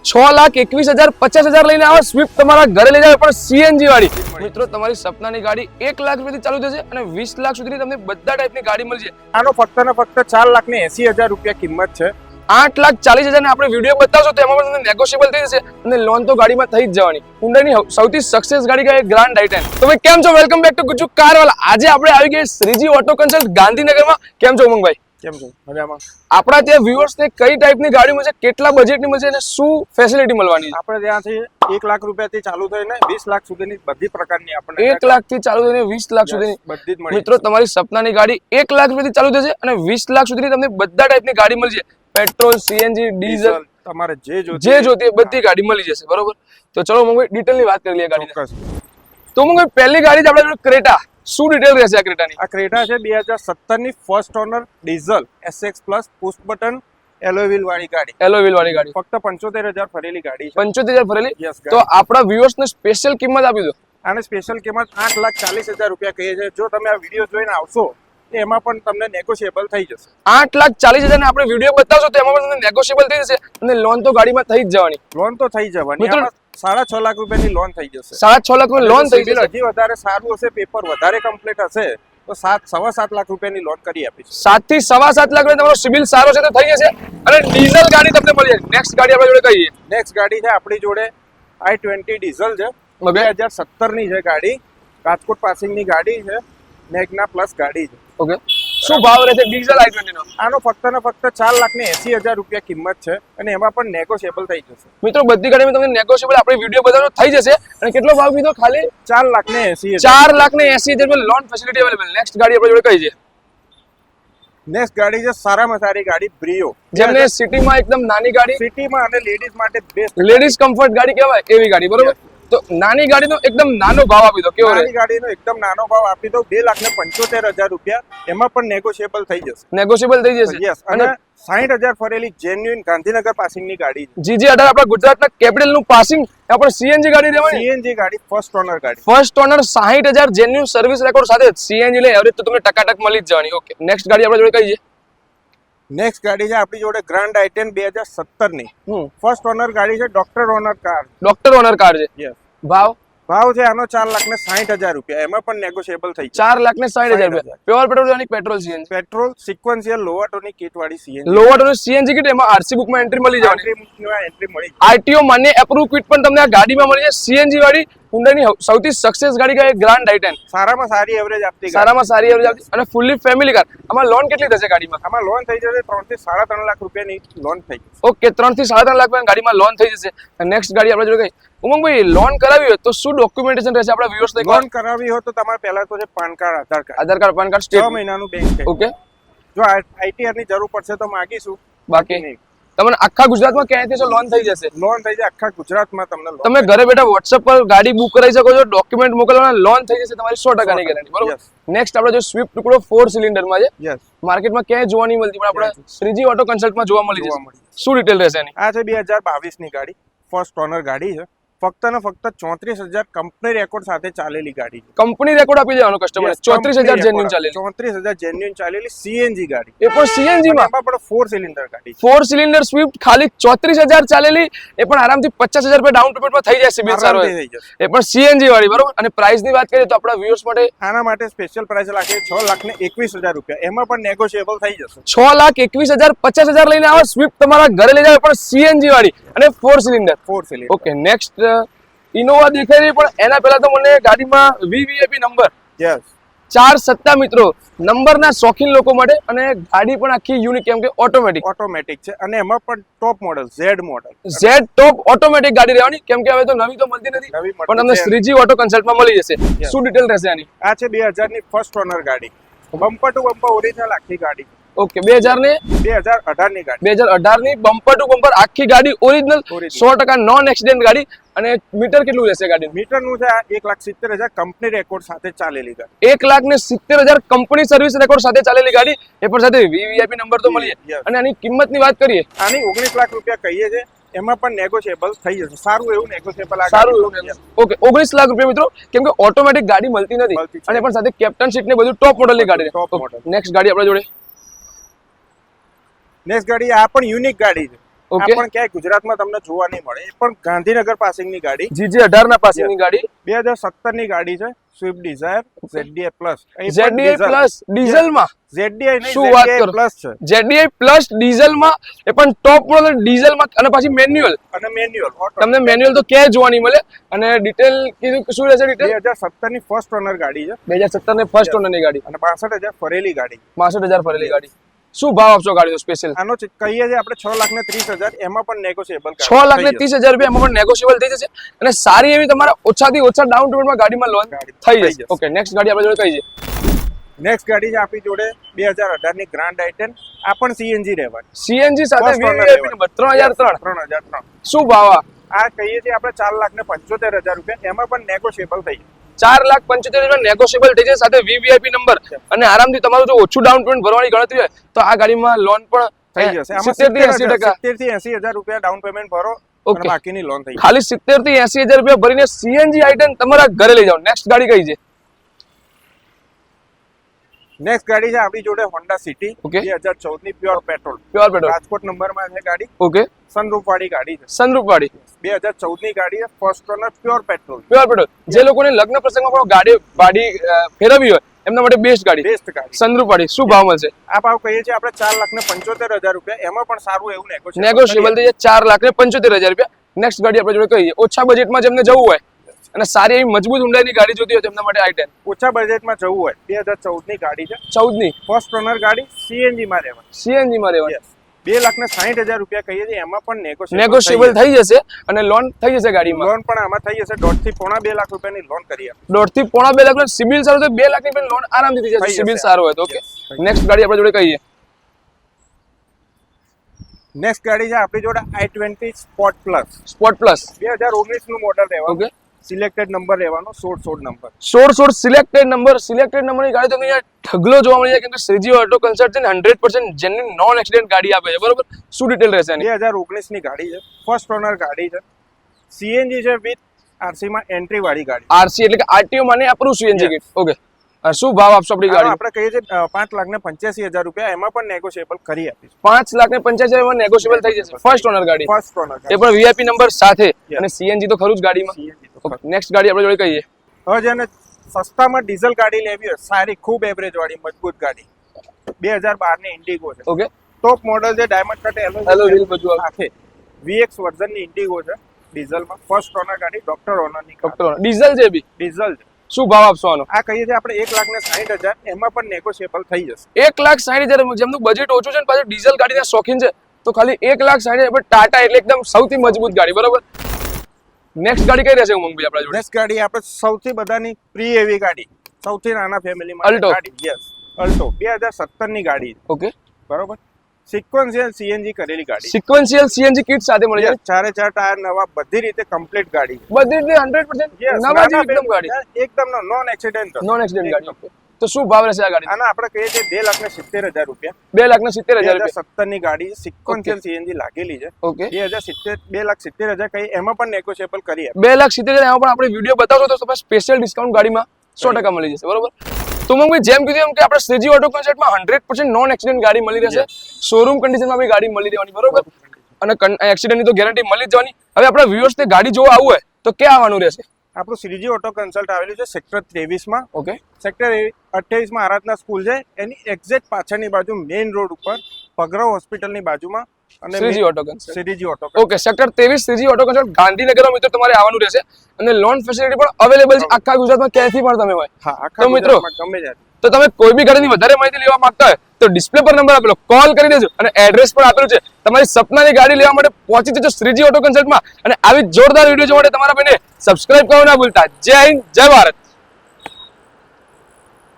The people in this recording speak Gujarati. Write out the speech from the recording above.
6,21,000 લઈને આવો સ્વિફ્ટ તમારા ઘરે લઈ જાવ, પણ સીએનજી વાળી. મિત્રો તમારી સપનાની ગાડી 1 લાખ રૂપિયાથી ચાલુ થશે અને 20 લાખ સુધીની તમને બધા ટાઈપની ગાડી મળશે. આનો ફક્ત ને ફક્ત 4,80,000 રૂપિયા કિંમત છે. 8,40,000 ને આપણે વિડીયો બતાવશો તો એમાં પણ તમને નેગોશિયેબલ થઈ જશે અને લોન તો ગાડીમાં થઈ જ જવાની. Hyundaiની સૌથી સક્સેસ ગાડી કહેવાય ગ્રાન્ડ i10. તો ભાઈ કેમ છો, વેલકમ બેક ટુ ગુજુ કારવાલા. આજે આપણે આવી ગઈ શ્રીજી ઓટો કન્સલ્ટ ગાંધીનગરમાં. કેમ છો ઉમંગભાઈ? કેમ છો? મજામાં. આપણા ત્યાં વ્યુઅર્સને કઈ ટાઈપની ગાડી મળશે, કેટલા બજેટની મળશે અને શું ફેસિલિટી મળવાની છે? આપણે ત્યાંથી 1 લાખ રૂપિયાથી ચાલુ થઈને 20 લાખ સુધીની બધી પ્રકારની આપણે 1 લાખથી ચાલુ થઈને 20 લાખ સુધીની બધી જ મળી. મિત્રો તમારી સપનાની ગાડી 1 લાખ રૂપિયાથી ચાલુ થશે અને 20 લાખ સુધીની તમને બધા ટાઈપની ગાડી મળશે. પેટ્રોલ, સીએનજી, ડીઝલ, તમારે જે જોતી બધી ગાડી મળી જશે. બરોબર, તો ચલો ઉમંગભાઈ ડિટેલની વાત કરી લઈએ ગાડીની. તો ઉમંગભાઈ પહેલી ગાડી છે આપણે ક્રેટા. શું ડિટેલ રહેશે આ ક્રેટાની? આ ક્રેટા છે 2017 ની first honour diesel SX plus push button alloy wheel વાળી ગાડી. એલોય વ્હીલ વાળી ગાડી ફક્ત 75,000 ફરેલી ગાડી છે. 75,000 ફરેલી. Yes, તો આપણા વ્યુઅર્સ ને સ્પેશિયલ કિંમત આપી દો. આને સ્પેશિયલ કિંમત 8,40,000 રૂપિયા કહીએ છે. જો તમે આ વિડીયો જોઈને આવશો તો એમાં પણ તમને નેગોશિયેબલ થઈ જશે. 8,40,000 ને આપણે વિડીયો બતાવશો તો એમાં પણ તમને નેગોશિયેબલ થઈ જશે અને લોન તો ગાડીમાં થઈ જ જવાની. લોન તો થઈ જવાની. આમાં 6.5 લાખ રૂપિયાની લોન થઈ જશે. 6.5 લાખની લોન થઈ જશે. હજી વધારે સારું હશે, પેપર વધારે કમ્પ્લીટ હશે તો 7.5 લાખ રૂપિયાની લોન કરી આપીશું. 7 થી 7.5 લાખ તમારો સિબિલ સારો છે તો થઈ જશે અને ડીઝલ ગાડી તમને મળી જશે. નેક્સ્ટ ગાડી આપણી જોડે કહીએ. નેક્સ્ટ ગાડી છે આપણી જોડે i20 ડીઝલ છે. 2017 ની છે ગાડી. રાજકોટ પાસિંગની ગાડી છે. મેગ્ના પ્લસ ગાડી છે. ઓકે, શું ભાવ રહેશે ડીઝલ i20 નો? આનો ફક્ત ને ફક્ત 4,80,000 રૂપિયા કિંમત છે અને એમાં પણ નેગોશિયેબલ થઈ જશે. મિત્રો બધી ગાડીમાં તમને નેગોશિયેબલ આપણે વિડીયો બતાવજો થઈ જશે. અને કેટલો ભાવ કીધો? ખાલી 4,80,000. 4,80,000 લોન ફેસિલિટી અવેલેબલ. નેક્સ્ટ ગાડી આપણી જોડે કઈ છે? નેક્સ્ટ ગાડી છે સારામાં સારી ગાડી બ્રિયો. જેમને સિટીમાં એકદમ નાની ગાડી, સિટીમાં અને લેડીઝ માટે બેસ્ટ, લેડીઝ કમ્ફર્ટ ગાડી કહેવાય એવી ગાડી. બરોબર, તો નાની ગાડીનો એકદમ નાનો ભાવ આપી દો. કેવો નાની ગાડીનો એકદમ નાનો ભાવ આપી દો 2,75,000 રૂપિયા. એમાં પણ નેગોશિયેબલ થઈ જશે. નેગોશિયેબલ થઈ જશે. યસ. અને 60,000 ફરેલી જેન્યુઇન ગાંધીનગર પાસિંગની ગાડી છે. GG18 આપણા ગુજરાતના કેપિટલ નું પાસિંગ. આપણે સીએનજી ગાડી લેવાની. સીએનજી ગાડી ફર્સ્ટ ઓનર ગાડી. First honour 60,000 genuine service record સાથે સીએનજી લે એવરેજ તો તમને ટકાટક મળી જ જવાની. ઓકે, નેક્સ્ટ ગાડી આપણા જોડે કઈ છે? નેક્સ્ટ ગાડી છે આપણી જોડે ગ્રાન્ડ i10 2017 ની ફર્સ્ટ ઓનર ગાડી છે. Doctor honour car. Doctor honour car છે. યસ. ભાવ છે આનો 4,60,000 રૂપિયા. એમાં પણ નેગોશિયેબલ થઈ જશે. 4,60,000 રૂપિયા. પ્યોર પેટ્રોલ અને પેટ્રોલ સીએનજી. પેટ્રોલ સિક્વન્શિયલ લોવાટોની કિટ વાળી સીએનજી. લોવાટોની સીએનજી કિટ, એમાં આરસી બુકમાં એન્ટ્રી મળી જવાની. એન્ટ્રી મળી. આરટીઓ માન્ય એપ્રુવ કિટ પણ તમને આ ગાડીમાં મળી જાય. સીએનજી વાળી Hyundaiની સૌથી સક્સેસ ગાડી કહેવાય ગ્રાન્ડ i10. સારામાં સારી એવરેજ આપતી. સારામાં સારી એવરેજ આપતી અને ફૂલી ફેમિલી કાર. આમાં લોન કેટલી થશે ગાડીમાં? આમાં લોન થઈ જશે 3 થી 3.5 લાખ રૂપિયાની લોન થઈ જશે. ઓકે, 3 થી 3.5 લાખ રૂપિયાની ગાડીમાં લોન થઈ જશે. નેક્સ્ટ ગાડી આપણે જોડે કઈ? ઉમંગભાઈ લોન કરાવી હોય તો શું ડોક્યુમેન્ટેશન રહેશે આપણા વ્યુઅર્સ ને? લોન કરાવી હોય તો તમારે પહેલા તો છે પાન કાર્ડ, આધાર કાર્ડ. આધાર કાર્ડ, પાન કાર્ડ, 6 મહિનાનું બેંક. ઓકે. જો ITR ની જરૂર પડશે તો માંગીશું, બાકી નહીં. તમને આખા ગુજરાતમાં ક્યાંયથી લોન થઈ જશે? લોન થઈ જાય આખા ગુજરાતમાં તમને. તમે ઘરે બેઠા WhatsApp પર ગાડી બુક કરાવી શકો છો, ડોક્યુમેન્ટ મોકલવાના, લોન થઈ જશે તમારી 100% ની ગેરંટી. બરોબર. નેક્સ્ટ આપણે જો સ્વિફ્ટ ટુકડો 4 સિલિન્ડરમાં છે. યસ. માર્કેટમાં ક્યાંય જોવા નહીં મળતી, પણ આપણે શ્રીજી ઓટો કન્સલ્ટમાં જોવા મળી જશે. શું ડિટેલ રહેશે એની? આ છે 2022 ની ગાડી. ફર્સ્ટ ઓનર ગાડી છે. ફક્ત ને ફક્ત 34,000 કંપની રેકોર્ડ સાથે ચાલેલી ગાડી છે. કંપની રેકોર્ડ આપી દેવાનો કસ્ટમર. 34,000 જેન્યુઇન ચાલેલી. 34,000 જેન્યુઇન ચાલેલી સીએનજી ગાડી. એ પણ સીએનજી માં. એમાં પણ 4 સિલિન્ડર ગાડી. 4 સિલિન્ડર સ્વિફ્ટ ખાલી 34,000 ચાલેલી. એ પણ આરામથી 50,000 રૂપિયા ડાઉન પેમેન્ટમાં થઈ જાય. સિબિલ સારો હોય. એ પણ સીએનજી વાળી. બરોબર. અને પ્રાઇસ ની વાત કરીએ તો આપણા વ્યુઅર્સ માટે આના માટે સ્પેશિયલ પ્રાઇસ રાખીએ 6,21,000 રૂપિયા. એમાં પણ નેગોશિયેબલ થઈ જશે. 6,21,000 50,000 લઈને આવો સ્વિફ્ટ તમારા ઘરે લઈ જાવ, પણ સીએનજી વાળી અને 4 સિલિન્ડર. ઓકે, નેક્સ્ટ ઇનોવા દેખાઈ રહી, પણ એના પહેલા તો મને ગાડીમાં VVIP નંબર. યસ. 4 સત્તા મિત્રો નંબરના શોખીન લોકો માટે. અને ગાડી પણ આખી યુનિક, કેમ કે ઓટોમેટિક છે અને એમાં પણ top model Z model. Z ટોપ ઓટોમેટિક ગાડી રહેવાની, કેમ કે હવે તો નવી તો મળતી નથી, પણ તમને શ્રીજી ઓટો કન્સલ્ટમાં મળી જશે. શું ડિટેલ રહેશે આની? આ છે 2000 ની ફર્સ્ટ ઓનર ગાડી. બમ્પર ટુ બમ્પર ઓરિજિનલ આખી ગાડી. ઓકે, 2018 ની ગાડી. 2018 ની બમ્પર ટુ બમ્પર આખી ગાડી ઓરિજિનલ 100% નોન એક્સિડન્ટ ગાડી. અને મીટર કેટલું રહેશે ગાડી? મીટર નું છે 1,70,000 કંપની રેકોર્ડ સાથે ચાલેલી ગાડી. 1,70,000 કંપની સર્વિસ રેકોર્ડ સાથે ચાલેલી ગાડી. એ પણ સાથે VVIP નંબર તો મળી જાય. અને આની કિંમતની વાત કરીએ, આની 19 લાખ રૂપિયા કહીએ છે. એમાં પણ નેગોશિયેબલ થઈ જશે. સારું એવું નેગોશિયેબલ. ઓકે, 19 લાખ રૂપિયા મિત્રો, કેમ કે ઓટોમેટિક ગાડી મળતી નથી અને પણ સાથે કેપ્ટન સીટ ને બધું ટોપ મોડલની ગાડી. નેક્સ્ટ ગાડી આપણા જોડે. નેક્સ્ટ ગાડી આ પણ યુનિક ગાડી છે. આ Okay. પણ ક્યાંય ગુજરાતમાં તમને જોવા નહીં મળે. એ પણ ગાંધીનગર પાસિંગની ગાડી, GJ18 ના પાસિંગની ગાડી, 2017 ની ગાડી છે. Swift Dzire ZDI plus. ZDI plus ડીઝલમાં. ZDI નહીં, શું વાત ZDI કરો? પ્લસ છે ZDI પ્લસ ડીઝલમાં, એ પણ ટોપ મોડલ ડીઝલમાં અને પાછી મેન્યુઅલ. અને મેન્યુઅલ. તમને મેન્યુઅલ તો ક્યાંય જોવા નહીં મળે. અને ડિટેલ કીધું કે શું રહેશે ડિટેલ? 2017 ની ફર્સ્ટ ઓનર ગાડી છે 2017 ની ફર્સ્ટ ઓનરની ગાડી, અને 62,000 ફરેલી ગાડી. 62,000 ફરેલી ગાડી. શું ભાવ આપશો ગાડીનો સ્પેશિયલ? આનો કહીએ છીએ આપણે 6,30,000, એમાં પણ નેગોશિયેબલ. 6,30,000 રૂપિયા એમાં પણ નેગોશિયેબલ થઈ જશે. અને સારી એવી તમારા ઓછાથી ઓછા ડાઉન પેમેન્ટમાં ગાડીમાં લોન થઈ જશે. ઓકે, નેક્સ્ટ ગાડી આપણી જોડે કઈ છે? નેક્સ્ટ ગાડી છે આપણી જોડે 2018 ની ગ્રાન્ડ આઇટેન. આ પણ સીએનજી રહેવાની. સીએનજી સાથે First owner VIP નંબર 3003. 3,003. શું ભાવ આ કહીએ છીએ આપણે 4,75,000 રૂપિયા, એમાં પણ નેગોશિયેબલ થઈ જાય. 4,75,000 નેગોશિયેબલ થઈ જશે સાથે VIP નંબર. અને આરામથી તમારું જો ઓછું ડાઉન પેમેન્ટ ભરવાની ગણતરી હોય તો આ ગાડીમાં લોન પણ થઈ જશે. આમાં 70 થી 80%. 70,000 થી 80,000 રૂપિયા ડાઉન પેમેન્ટ ભરો Okay. અને બાકીની લોન થઈ જાય. ખાલી 70 થી 80,000 રૂપિયા ભરીને સીએનજી આઇટન તમારા ઘરે લઈ જાઓ. નેક્સ્ટ ગાડી કઈ છે? નેક્સ્ટ ગાડી છે આપણી જોડે હોન્ડા સિટી Okay. 2014 ની pure petrol. Pure petrol. Rajkot નંબરમાં છે ગાડી. ઓકે, સનરૂફ વાળી ગાડી છે. સનરૂફ વાળી 2014 ની ગાડી છે. First honour pure petrol. Pure petrol. જે લોકોને લગ્ન પ્રસંગમાં પણ ગાડી ફેરવવી હોય એમના માટે બેસ્ટ ગાડી. બેસ્ટ ગાડી. સનરૂફ વાળી. શું ભાવ મળશે? આ ભાવ કહીએ છીએ આપણે 4,75,000 રૂપિયા, એમાં પણ સારું એવું નેગોશિયેબલ થઈ જાય. 4,75,000 રૂપિયા. નેક્સ્ટ ગાડી આપણે જોડે કહીએ ઓછા બજેટમાં જેમને જવું હોય અને સારી એવી મજબૂત ઊંડાઈની ગાડી જોતી હોય તેમના માટે i10. ઓછા બજેટમાં જવું હોય 2014 ની ગાડી છે. 14 ની ફર્સ્ટ ઓનર ગાડી, સીએનજી માં રહેવાની. સીએનજી માં રહેવાની. 2,60,000 રૂપિયા કહીએ છીએ, એમાં પણ નેગોશિયેબલ થઈ જશે અને લોન થઈ જશે ગાડીમાં. લોન પણ આમાં થઈ જશે. 1.5 થી પોણા 2 લાખ રૂપિયાની લોન કરી આપે. 1.5 થી પોણા 2 લાખ સિબિલ સારું તો 2 લાખની પણ લોન આરામથી થઈ જશે થઈ સિબિલ જશે. સારો હોય તો. ઓકે, નેક્સ્ટ ગાડી આપણે જોડે કહીએ. નેક્સ્ટ ગાડી છે આપણી જોડે i20 sport plus. Sport plus 2019 નું મોડલ રહેવાનું. ઓકે, સિલેક્ટેડ નંબર રહેવાનો, 16 નંબર. 16 સિલેક્ટેડ નંબરની ગાડી તમને અહીંયા ઢગલો જોવા મળી જાય કેમ કે શ્રીજી ઓટો કન્સલ્ટ છે ને 100% જેન્યુઇન નોન એક્સિડન્ટ ગાડી આપે છે. બરોબર, શું ડિટેલ રહેશે એની? 2019 ની ગાડી છે. ફર્સ્ટ ઓનર ગાડી છે. સીએનજી છે વિથ આરસી માં એન્ટ્રી વાળી ગાડી. આરસી એટલે કે આરટીઓ માને અપ્રૂવ સીએનજી કિટ. ઓકે, શું ભાવ આપશો આપણી આનો ગાડી? આપણે કહીએ છીએ 5,85,000 રૂપિયા, એમાં પણ નેગોશિયેબલ કરી આપીશું. 5,85,000 માં નેગોશિયેબલ થઈ જશે. ફર્સ્ટ ઓનર ગાડી, ફર્સ્ટ ઓનર એ પણ VIP નંબર સાથે. Yes. અને સીએનજી તો ખરું જ ગાડીમાં. સીએનજી તો ખરું. નેક્સ્ટ ગાડી આપણે જોડે કહીએ. હવે જેને સસ્તામાં ડીઝલ ગાડી લેવી હોય, સારી ખૂબ એવરેજ વાળી મજબૂત ગાડી, 2012 ની ઇન્ડિગો છે. ઓકે, ટોપ મોડલ છે. ડાયમંડ કટ હેલો એલો રીલ બધું આવે. સાથે VX વર્ઝનની ઇન્ડિગો છે. ડીઝલમાં ફર્સ્ટ ઓનર ગાડી, ડોક્ટર ઓનરની કાર. ડોક્ટર ડીઝલ છે બી. ડીઝલ છે. શું ભાવ આપશો આનો? આ કહીએ છીએ આપણે 1,60,000, એમાં પણ નેગોશિયેબલ થઈ જશે. 1,60,000 જેમનું બજેટ ઓછું છે ને પાછું ડીઝલ ગાડીના શોખીન છે તો ખાલી 1,60,000 પર ટાટા એટલે એકદમ સૌથી મજબૂત ગાડી. બરોબર, નેક્સ્ટ ગાડી કઈ રહેશે ઉમંગભાઈ આપણા જોડે? નેક્સ્ટ ગાડી આપણે સૌથી બધાની પ્રિય એવી ગાડી, સૌથી નાના ફેમિલી માટે Alto. ગાડી. યસ, અલ્ટો 2017 ની ગાડી છે. ઓકે, બરોબર. સિક્વન્શિયલ સીએનજી કરેલી ગાડી. સિક્વન્શિયલ સીએનજી કિટ સાથે મળી Yes, જાય. 4 ટાયર નવા, બધી રીતે કમ્પ્લીટ ગાડી. બધી રીતે 100% Yes, નવા નાના જેવી એકદમ family, ગાડી, એકદમ નોન એક્સિડેન્ટ. નોન એક્સિડન્ટ ગાડી. Okay. તો શું ભાવ રહેશે આ ગાડી? આના આપણે કહીએ છીએ 2,70,000 રૂપિયા. 2,70,000 રૂપિયા. 2017 ની ગાડી, સિક્વન્શિયલ સીએનજી લાગેલી છે. ઓકે, 2,70,000 કઈ, એમાં પણ નેગોશિયેબલ કરી આપે. 2,70,000 એમાં પણ આપણે વિડીયો બતાવશો તો તમને સ્પેશિયલ ડિસ્કાઉન્ટ ગાડીમાં 100% મળી જશે. બરોબર, તો મમ્મી જેમ કીધું એમ કે આપણે શ્રીજી ઓટો કન્સર્ટમાં 100% નોન એક્સિડન્ટ ગાડી મળી રહેશે. શોરૂમ કન્ડિશનમાં બી ગાડી મળી રહેવાની. બરોબર, અને એક્સિડન્ટની તો ગેરંટી મળી જ જવાની. હવે આપણા વ્યુઅર્સને ગાડી જોવા આવવું હોય તો ક્યાં આવવાનું રહેશે? આપણું શ્રીજી ઓટો કન્સલ્ટ આવેલું છે સેક્ટર 23 માં. ઓકે, સેક્ટર 28 માં આરાધના સ્કૂલ છે, એની એક્ઝેક્ટ પાછળની બાજુ મેઇન રોડ ઉપર ભગરવ હોસ્પિટલની બાજુમાં. અને Shriji auto consult. Shriji auto. Okay, sector 23 Shriji auto consult ગાંધીનગરમાં મિત્રો તમારે આવવાનું રહેશે. અને લોન ફેસિલિટી પણ અવેલેબલ છે આખા ગુજરાતમાં, ક્યાંયથી પણ તમે હોય. હા, તો આખા મિત્રો, ગુજરાતમાં ગમે ત્યારે. તો તમે કોઈ બી ગાડીની વધારે માહિતી લેવા માંગતા હોય તો ડિસ્પ્લે પર નંબર આપેલો કોલ કરી દેજો અને એડ્રેસ પણ આપેલું છે. તમારી સપનાની ગાડી લેવા માટે પહોંચી જજો શ્રીજી ઓટો કન્સલ્ટમાં. અને આવી જોરદાર વિડીયો જોવા માટે તમારા ભાઈને સબસ્ક્રાઇબ કરવાનું ના ભૂલતા. જય હિન્દ, જય ભારત.